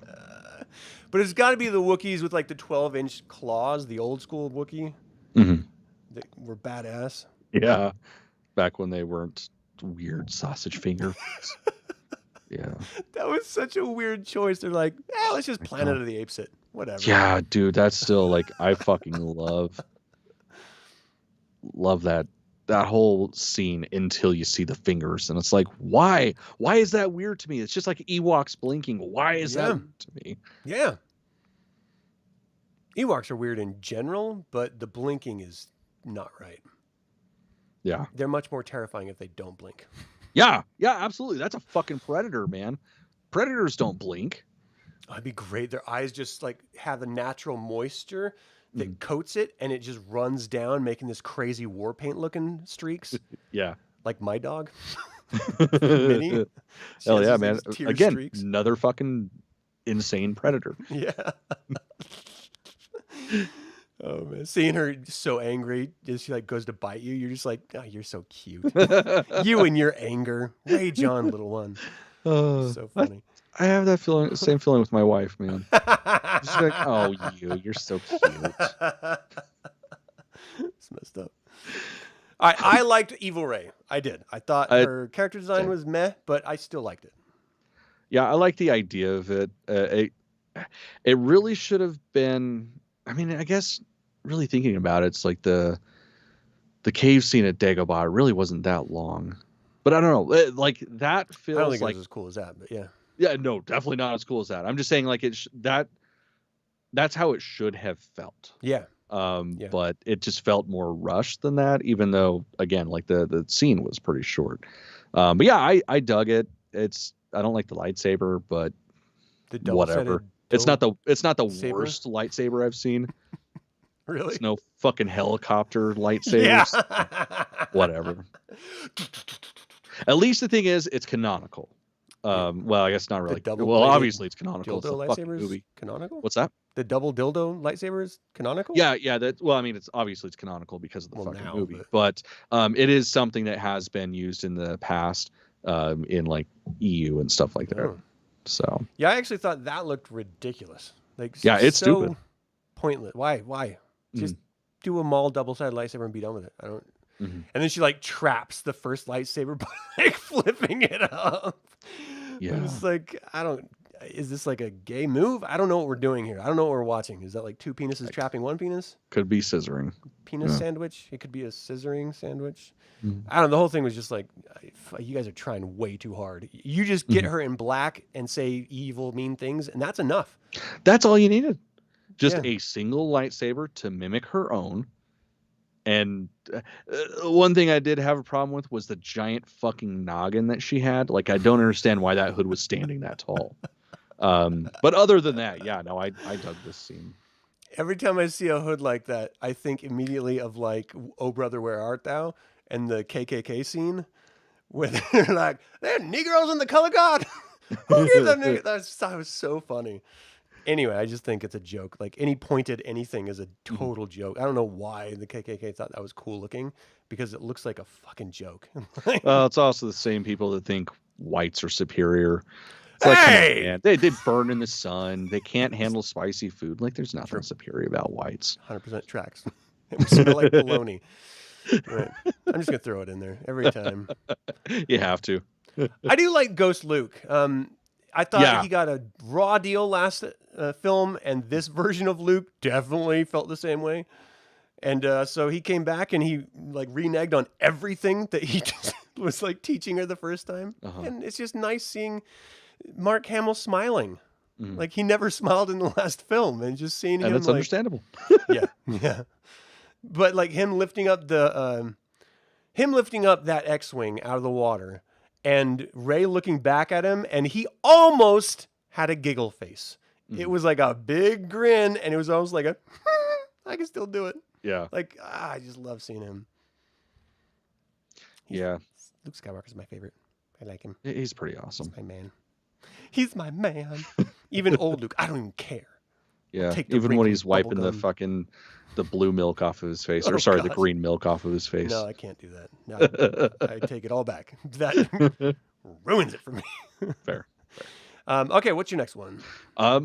But it's got to be the Wookiees with like the 12-inch claws, the old school Wookiee. That were badass. Yeah, back when they weren't weird sausage fingers. Yeah, that was such a weird choice. They're like, let's just Planet of the Apes it. Whatever. Yeah, dude, that's still like I fucking love that that whole scene until you see the fingers, and it's like, why is that weird to me? It's just like Ewoks blinking. Why is that weird to me? Yeah, Ewoks are weird in general, but the blinking is not right. Yeah, they're much more terrifying if they don't blink. yeah, absolutely. That's a fucking predator, man. Predators don't blink. Oh, it'd be great. Their eyes just like have a natural moisture that coats it, and it just runs down, making this crazy war paint looking streaks. Yeah, like my dog, Minnie. Hell yeah, man! Again, streaks. another fucking insane predator. Yeah. Oh man, seeing her so angry as she like goes to bite you, you're just like, oh, you're so cute. You and your anger, rage on, little one. So funny. I have that feeling, same feeling with my wife, man. She's like, oh, you're so cute. It's messed up. I liked Evil Ray. I did. I thought her character design was meh, but I still liked it. Yeah, I like the idea of it. It really should have been. I mean, I guess really thinking about it, it's like the cave scene at Dagobah really wasn't that long, but I don't know. Like that feels. I don't think like it was as cool as that, but yeah. Yeah, no, definitely not as cool as that. I'm just saying, like that's how it should have felt. Yeah. But it just felt more rushed than that, even though, again, like the scene was pretty short. But yeah, I dug it. I don't like the lightsaber, but whatever. It's not the worst lightsaber I've seen. Really? It's no fucking helicopter lightsabers. Yeah. Whatever. At least the thing is, it's canonical. Well, I guess not really. Well, obviously it's canonical. It's a fucking movie. Canonical? What's that? The double dildo lightsaber is canonical? Yeah. Well, I mean, it's canonical because of the fucking movie, but it is something that has been used in the past in like EU and stuff like that. Oh. So yeah, I actually thought that looked ridiculous. Like, yeah, it's so stupid, pointless. Why? Just do a Maul double-sided lightsaber and be done with it. I don't. And then she like traps the first lightsaber by like flipping it up. Yeah, it's like, is this like a gay move? I don't know what we're doing here. I don't know what we're watching. Is that like two penises trapping one penis? Could be scissoring. Penis sandwich. It could be a scissoring sandwich. I don't know. The whole thing was just like, you guys are trying way too hard. You just get her in black and say evil, mean things, and that's enough. That's all you needed. Just a single lightsaber to mimic her own. And one thing I did have a problem with was the giant fucking noggin that she had. Like, I don't understand why that hood was standing that tall. But other than that, yeah, no, I dug this scene. Every time I see a hood like that, I think immediately of like, "Oh brother, where art thou?" and the KKK scene, where they're like, "They're Negroes in the color guard." Who gives a nigga? That was so funny. Anyway, I just think it's a joke. Like, any pointed anything is a total joke. I don't know why the KKK thought that was cool looking, because it looks like a fucking joke. Well, it's also the same people that think whites are superior. It's like, hey! Man, they burn in the sun. They can't handle spicy food. Like, there's nothing superior about whites. 100% tracks. It smell like bologna. Right. I'm just going to throw it in there every time. You have to. I do like Ghost Luke. I thought he got a raw deal last film, and this version of Luke definitely felt the same way. And so he came back and he like reneged on everything that he just was like teaching her the first time. And it's just nice seeing Mark Hamill smiling. Like, he never smiled in the last film, and just seeing him. And it's like, understandable. yeah. But like him lifting up that X-wing out of the water, and Rey looking back at him, and he almost had a giggle face. It was like a big grin, and it was almost like I can still do it. Yeah. Like, I just love seeing him. Luke Skywalker's my favorite. I like him. He's pretty awesome. He's my man. Even old Luke, I don't even care. Yeah. Even when he's wiping the blue milk off of his face, the green milk off of his face. No, I can't do that. No, I take it all back. That ruins it for me. Fair. Okay, what's your next one?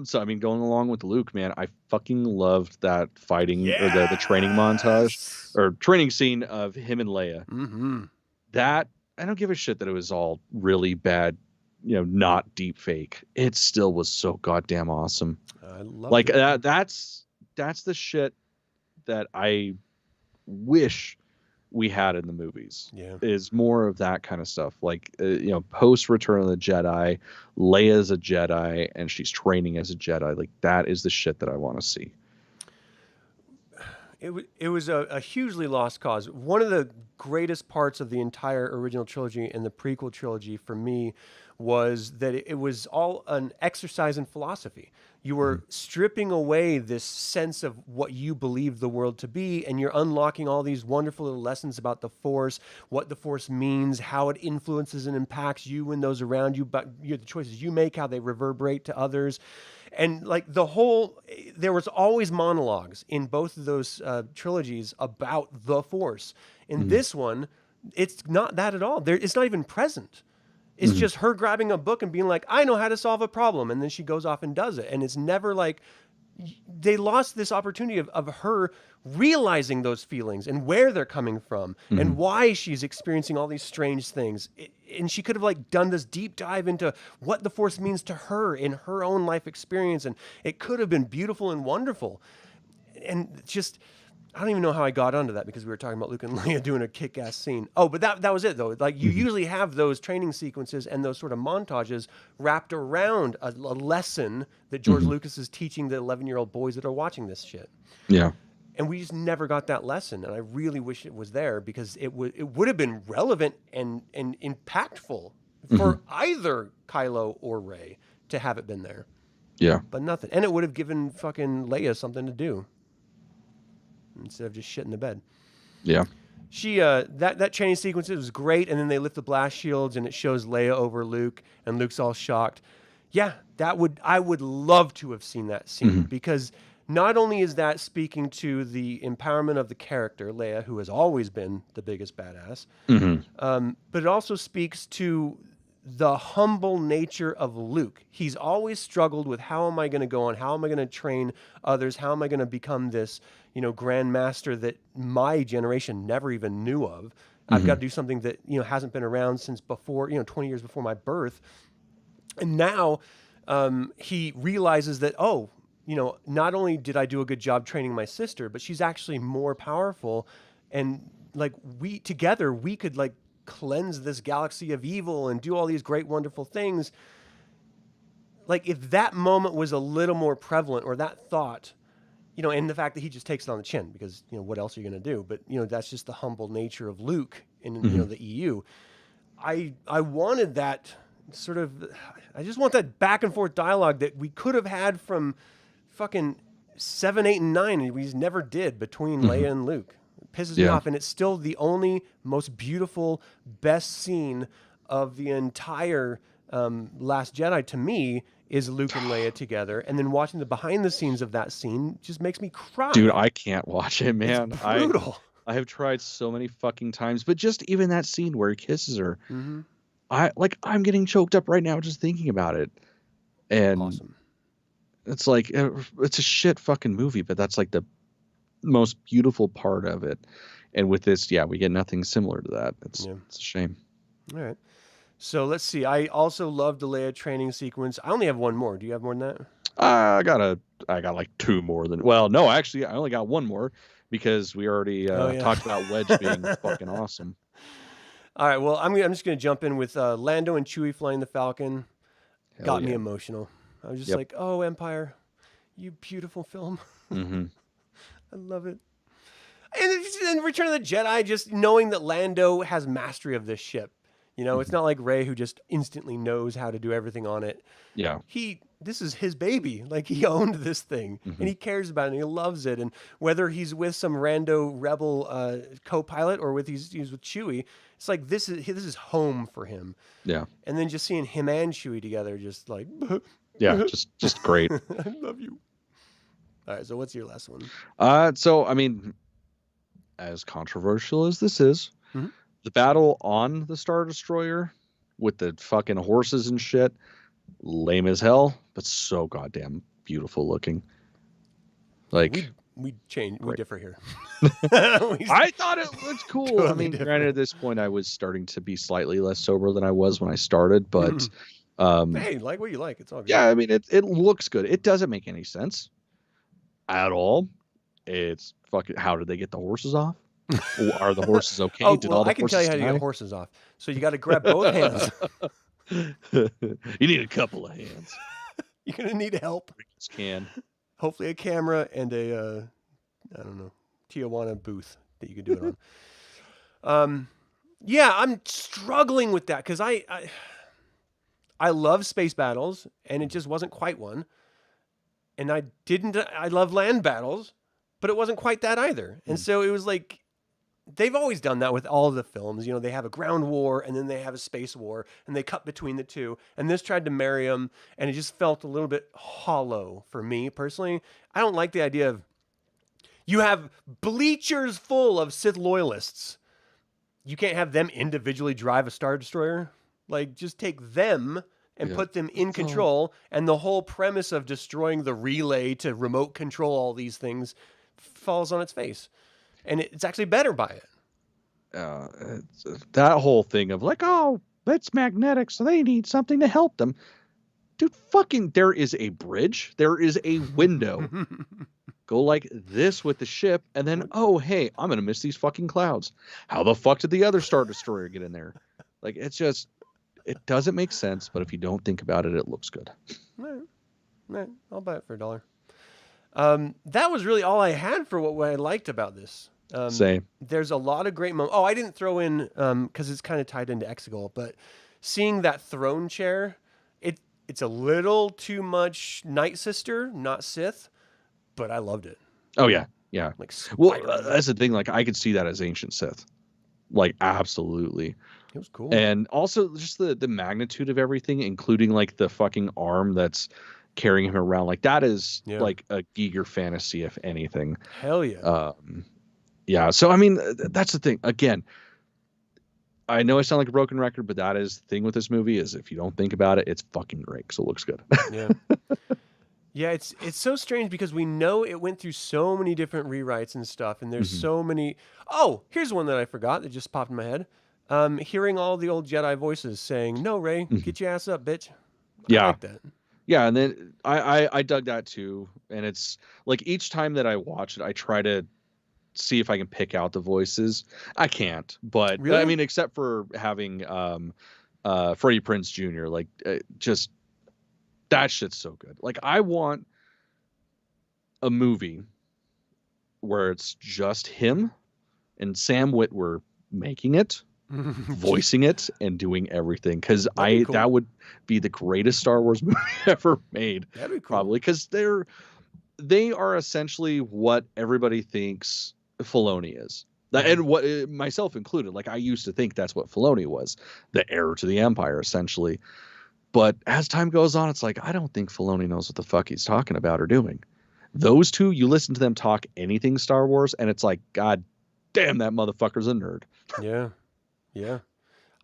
So I mean, going along with Luke, man, I fucking loved that fighting or the training montage or training scene of him and Leia. That, I don't give a shit that it was all really bad, not deep fake. It still was so goddamn awesome. I love it. That's the shit that I wish we had in the movies. Yeah. Is more of that kind of stuff. Like, post Return of the Jedi, Leia's a Jedi and she's training as a Jedi. Like, that is the shit that I want to see. It was a hugely lost cause. One of the greatest parts of the entire original trilogy and the prequel trilogy for me was that it was all an exercise in philosophy. You were stripping away this sense of what you believe the world to be, and you're unlocking all these wonderful little lessons about the Force, what the Force means, how it influences and impacts you and those around you, but the choices you make, how they reverberate to others. And like there was always monologues in both of those trilogies about the Force. In this one, it's not that at all. It's not even present. It's just her grabbing a book and being like, I know how to solve a problem. And then she goes off and does it. And it's never like, they lost this opportunity of her realizing those feelings and where they're coming from and why she's experiencing all these strange things. And she could have like done this deep dive into what the Force means to her in her own life experience. And it could have been beautiful and wonderful. And just, I don't even know how I got onto that because we were talking about Luke and Leia doing a kick-ass scene. Oh, but that was it though. Like you usually have those training sequences and those sort of montages wrapped around a lesson that George Lucas is teaching the 11-year-old boys that are watching this shit. Yeah. And we just never got that lesson. And I really wish it was there because it would have been relevant and impactful for either Kylo or Rey to have it been there. Yeah. But nothing. And it would have given fucking Leia something to do instead of just shitting the bed. Yeah. She that training sequence was great, and then they lift the blast shields and it shows Leia over Luke and Luke's all shocked. Yeah, I would love to have seen that scene because not only is that speaking to the empowerment of the character Leia, who has always been the biggest badass, but it also speaks to the humble nature of Luke. He's always struggled with how am I going to go on? How am I going to train others? How am I going to become this, grand master that my generation never even knew of? I've got to do something that, hasn't been around since before, 20 years before my birth. And now he realizes that, not only did I do a good job training my sister, but she's actually more powerful. And like we could like cleanse this galaxy of evil and do all these great, wonderful things. Like if that moment was a little more prevalent, or that thought, and the fact that he just takes it on the chin because, what else are you going to do? But, that's just the humble nature of Luke in, the EU. I wanted that sort of, I just want that back and forth dialogue that we could have had from fucking 7, 8, and 9, and we just never did between Leia and Luke. Pisses me off, and it's still the only most beautiful, best scene of the entire Last Jedi to me is Luke and Leia together, and then watching the behind the scenes of that scene just makes me cry. Dude, I can't watch it, man. It's brutal. I have tried so many fucking times, but just even that scene where he kisses her, I'm getting choked up right now just thinking about it, and awesome. It's like it's a shit fucking movie, but that's like the most beautiful part of it. And with this, we get nothing similar to that. It's a shame. All right. So let's see. I also loved the Leia training sequence. I only have one more. Do you have more than that? I got like two more than. Well, no, actually, I only got one more because we already talked about Wedge being fucking awesome. All right. Well, I'm just gonna jump in with Lando and Chewie flying the Falcon. Got me emotional. I was just like, "Oh, Empire, you beautiful film." I love it. And then Return of the Jedi, just knowing that Lando has mastery of this ship. It's not like Rey who just instantly knows how to do everything on it. Yeah. This is his baby. Like he owned this thing and he cares about it and he loves it. And whether he's with some rando rebel co-pilot or he's with Chewie, it's like this is home for him. Yeah. And then just seeing him and Chewie together, just like just great. I love you. All right, so what's your last one? So I mean, as controversial as this is, the battle on the Star Destroyer with the fucking horses and shit, lame as hell, but so goddamn beautiful looking. Like we differ here. I thought it looked cool. Totally I mean, different. granted, at this point, I was starting to be slightly less sober than I was when I started, but hey, like what you like. It's all good. Yeah, I mean, it looks good. It doesn't make any sense at all. It's fucking. How did they get the horses off? Are the horses okay? Oh, Did well, all the I can tell you horses how to get die? horses off. So you got to grab both hands. You need a couple of hands. You're going to need help. Ricky's can. Hopefully a camera and I don't know, Tijuana booth that you can do it on. Yeah, I'm struggling with that because I love space battles and it just wasn't quite one. And I love land battles, but it wasn't quite that either. And so it was like, they've always done that with all of the films. You know, they have a ground war and then they have a space war and they cut between the two. And this tried to marry them and it just felt a little bit hollow for me personally. I don't like the idea of you have bleachers full of Sith loyalists. You can't have them individually drive a Star Destroyer. Like, just take them and put them in control. And the whole premise of destroying the relay to remote control all these things falls on its face. And it's actually better by it. That whole thing of like, oh, it's magnetic, so they need something to help them. Dude, fucking, there is a bridge. There is a window. Go like this with the ship, and then, oh, hey, I'm going to miss these fucking clouds. How the fuck did the other Star Destroyer get in there? Like, it's just, it doesn't make sense, but if you don't think about it, it looks good. Right. I'll buy it for $1. That was really all I had for what I liked about this. Same. There's a lot of great moments. Oh, I didn't throw in, because it's kind of tied into Exegol, but seeing that throne chair, it's a little too much Night Sister, not Sith, but I loved it. Oh, yeah. Yeah. Like, well, that's the thing. Like, I could see that as ancient Sith. Like, absolutely. It was cool. And also just the magnitude of everything, including like the fucking arm that's carrying him around. Like, that is like a Giger fantasy, if anything. Hell yeah. Yeah. So, I mean, that's the thing. Again, I know I sound like a broken record, but that is the thing with this movie is if you don't think about it, it's fucking great. Because it looks good. Yeah. Yeah, it's so strange because we know it went through so many different rewrites and stuff, and there's so many. Oh, here's one that I forgot that just popped in my head. Hearing all the old Jedi voices saying, "No, Rey, get your ass up, bitch." Yeah, I like that. Yeah, and then I dug that too, and it's like each time that I watch it, I try to see if I can pick out the voices. I can't, but really? I mean, except for having Freddie Prinze Jr. Like just. That shit's so good. Like, I want a movie where it's just him and Sam Witwer making it, voicing it, and doing everything. Because cool. That would be the greatest Star Wars movie ever made. That'd be cool. Probably because they are essentially what everybody thinks Filoni is. And what myself included. Like, I used to think that's what Filoni was, the heir to the Empire, essentially. But as time goes on, it's like, I don't think Filoni knows what the fuck he's talking about or doing. Those two, you listen to them talk anything Star Wars, and it's like, God damn, that motherfucker's a nerd. Yeah. Yeah.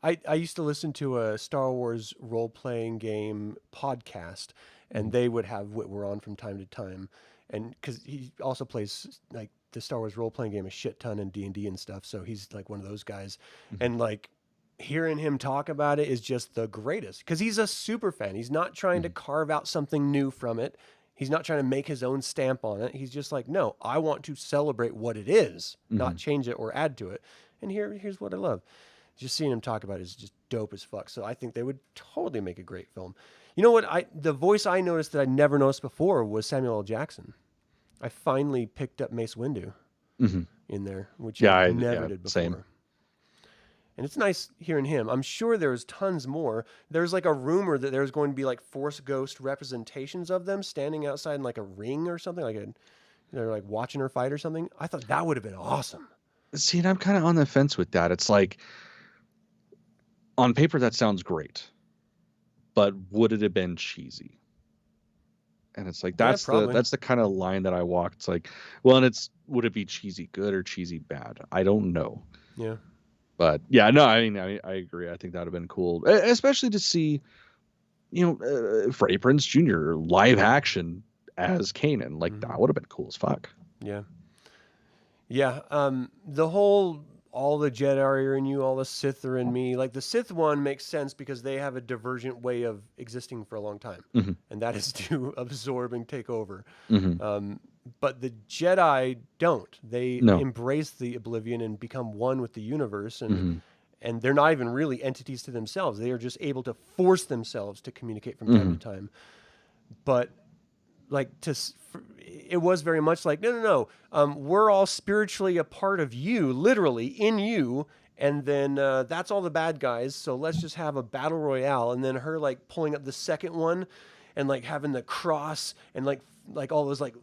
I used to listen to a Star Wars role-playing game podcast, and they would have Witwer on from time to time. And because he also plays, like, the Star Wars role-playing game a shit ton in D&D and stuff, so he's, like, one of those guys. And, like, hearing him talk about it is just the greatest because he's a super fan. He's not trying to carve out something new from it. He's not trying to make his own stamp on it. He's just like, no, I want to celebrate what it is, not change it or add to it. And here's what I love. Just seeing him talk about it is just dope as fuck. So I think they would totally make a great film. You know what? The voice I noticed that I never noticed before was Samuel L. Jackson. I finally picked up Mace Windu in there, which I never did before. Same. And it's nice hearing him. I'm sure there's tons more. There's like a rumor that there's going to be like Force Ghost representations of them standing outside in like a ring or something, like they're like watching her fight or something. I thought that would have been awesome. See, and I'm kind of on the fence with that. It's like, on paper, that sounds great, but would it have been cheesy? And it's like, that's the kind of line that I walk. It's like, well, and would it be cheesy good or cheesy bad? I don't know. Yeah. But yeah, no, I mean, I agree. I think that would have been cool, especially to see, Freddie Prinze Jr. live action as Kanan. Like, that would have been cool as fuck. Yeah. Yeah. The whole, all the Jedi are in you, all the Sith are in me. Like, the Sith one makes sense because they have a divergent way of existing for a long time. And that is to absorb and take over. but the Jedi don't. They No. embrace the oblivion and become one with the universe, and Mhm. they're not even really entities to themselves. They are just able to force themselves to communicate from time to Mhm. time. But like it was very much like no. We're all spiritually a part of you, literally in you, and then that's all the bad guys, so let's just have a battle royale. And then her like pulling up the second one and like having the cross and like all those like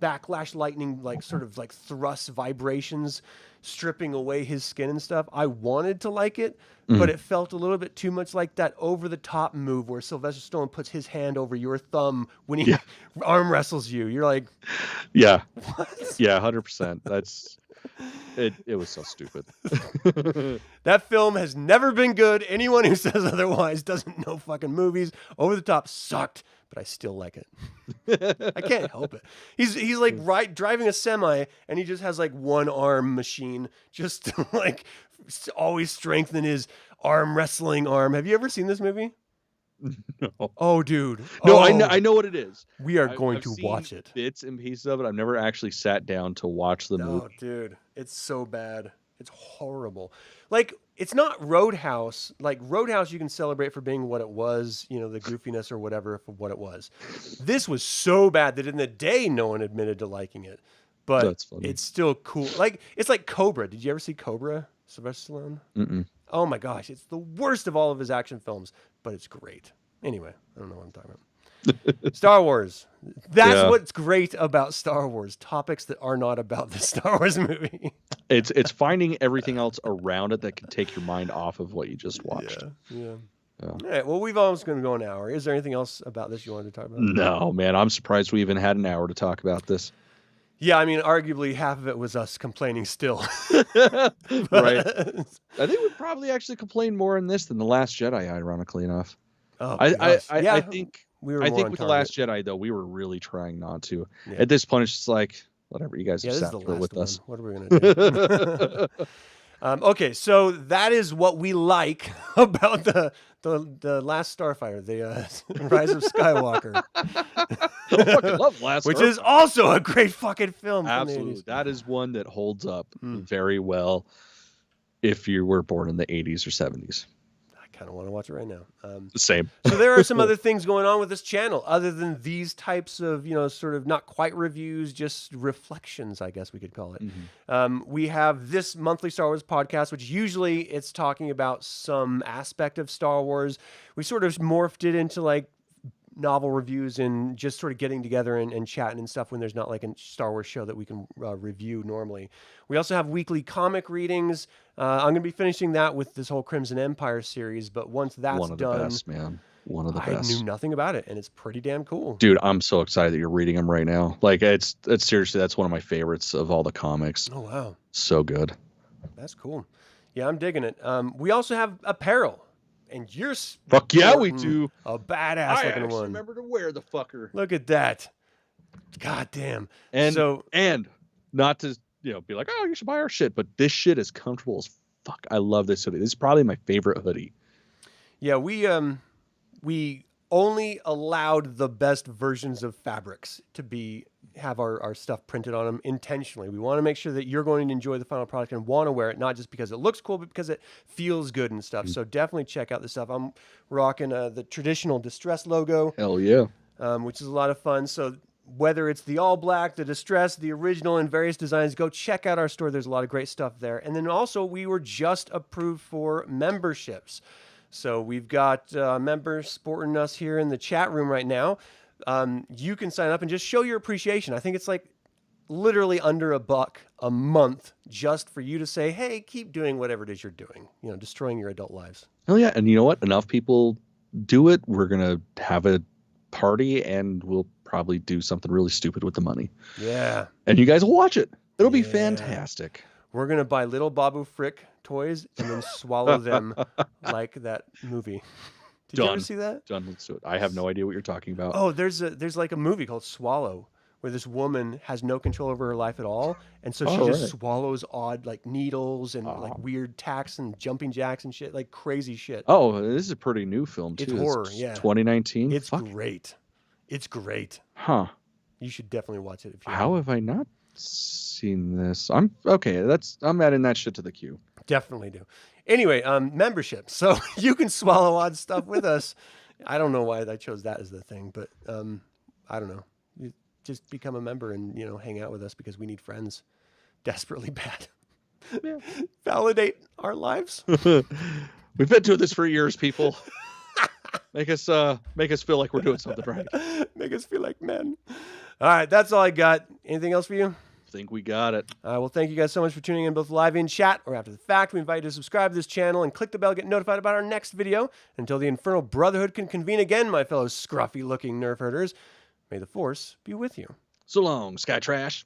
backlash lightning, like sort of like thrust vibrations stripping away his skin and stuff. I wanted to like it, but Mhm. it felt a little bit too much like that over the top move where Sylvester Stallone puts his hand over your thumb when he Yeah. arm wrestles you. You're like, Yeah. what? Yeah, 100%. That's it. It was so stupid. That film has never been good. Anyone who says otherwise doesn't know fucking movies. Over the Top sucked, but I still like it. I can't help it. He's like driving a semi, and he just has like one arm machine, just to like always strengthen his arm wrestling arm. Have you ever seen this movie? No. Oh, dude. No, Oh, I know what it is. we are going I've to seen watch it. bits and pieces of it. I've never actually sat down to watch the Oh, movie. dude, it's so bad. It's horrible. Like, it's not Roadhouse. Like, Roadhouse, you can celebrate for being what it was, you know, the goofiness or whatever for what it was. This was so bad that in the day, no one admitted to liking it. But That's funny. it's still cool. Like, it's like Cobra. Did you ever see Cobra? Sylvester Stallone? Mm-mm. Oh my gosh, it's the worst of all of his action films, but it's great. Anyway, I don't know what I'm talking about. Star Wars. That's Yeah. what's great about Star Wars. Topics that are not about the Star Wars movie. It's finding everything else around it that can take your mind off of what you just watched. Yeah. Yeah. All right. Well, we've almost going to go an hour. Is there anything else about this you wanted to talk about? No, man, I'm surprised we even had an hour to talk about this. Yeah, I mean, arguably half of it was us complaining still. Right. I think we'd probably actually complain more in this than The Last Jedi, ironically enough. Oh, I gosh. Yeah, I think we were I more think on with The target. Last Jedi, though, we were really trying not to. Yeah. At this point, it's just like, whatever, you guys Yeah, have this is sat the through it last with one. us. What are we going to do? Okay, so that is what we like about the Last Starfighter, the Rise of Skywalker. I fucking love Last Which Starfighter. is also a great fucking film. Absolutely. That is one that holds up Hmm. very well if you were born in the 80s or 70s. I kind of want to watch it right now. Same. So there are some other things going on with this channel other than these types of, you know, sort of not quite reviews, just reflections, I guess we could call it. We have this monthly Star Wars podcast, which usually it's talking about some aspect of Star Wars. We sort of morphed it into like novel reviews and just sort of getting together and chatting and stuff when there's not like a Star Wars show that we can review normally. We also have weekly comic readings. I'm going to be finishing that with this whole Crimson Empire series, but once that's One of the done, best, man. One of the I best. knew nothing about it, and it's pretty damn cool. Dude, I'm so excited that you're reading them right now. Like, it's seriously, that's one of my favorites of all the comics. Oh, wow. So good. That's cool. Yeah, I'm digging it. We also have apparel, and you're Fuck yeah, we sporting do. a badass I looking actually one. remember to wear the fucker. Look at that. God damn. And so, not to, be like, oh, you should buy our shit, but this shit is comfortable as fuck. I love this hoodie. This is probably my favorite hoodie. yeah, we only allowed the best versions of fabrics to have our stuff printed on them intentionally. We want to make sure that you're going to enjoy the final product and want to wear it, not just because it looks cool, but because it feels good and stuff. So definitely check out the stuff. I'm rocking the traditional Distress logo, Hell yeah. which is a lot of fun. So whether it's the all black, the Distress, the original, and various designs, go check out our store. There's a lot of great stuff there. And then also we were just approved for memberships. So we've got members supporting us here in the chat room right now. You can sign up and just show your appreciation. I think it's like literally under $1 a month just for you to say, hey, keep doing whatever it is you're doing, destroying your adult lives. Hell yeah. And you know what? Enough people do it. We're going to have a party and we'll probably do something really stupid with the money. Yeah. And you guys will watch it. It'll be fantastic. We're going to buy little Babu Frick toys and then swallow them like that movie. Did you ever see that? Done. Let's do it. I have no idea what you're talking about. Oh, there's like a movie called Swallow where this woman has no control over her life at all. And so she just swallows odd like needles and like weird tacks and jumping jacks and shit, like crazy shit. Oh, this is a pretty new film too. It's horror, yeah. 2019. It's great. It's great. Huh. You should definitely watch it if you How have I not seen this? I'm okay. I'm adding that shit to the queue. Definitely do. Anyway, membership. So you can swallow odd stuff with us. I don't know why I chose that as the thing, but I don't know. You just become a member and hang out with us because we need friends desperately bad. Yeah. Validate our lives. We've been doing this for years, people. Make us feel like we're doing something right. Make us feel like men. All right, that's all I got. Anything else for you? Think we got it. Well, thank you guys so much for tuning in both live in chat or after the fact. We invite you to subscribe to this channel and click the bell to get notified about our next video. Until the Infernal Brotherhood can convene again, my fellow scruffy looking Nerf herders, may the Force be with you. So long, Sky Trash.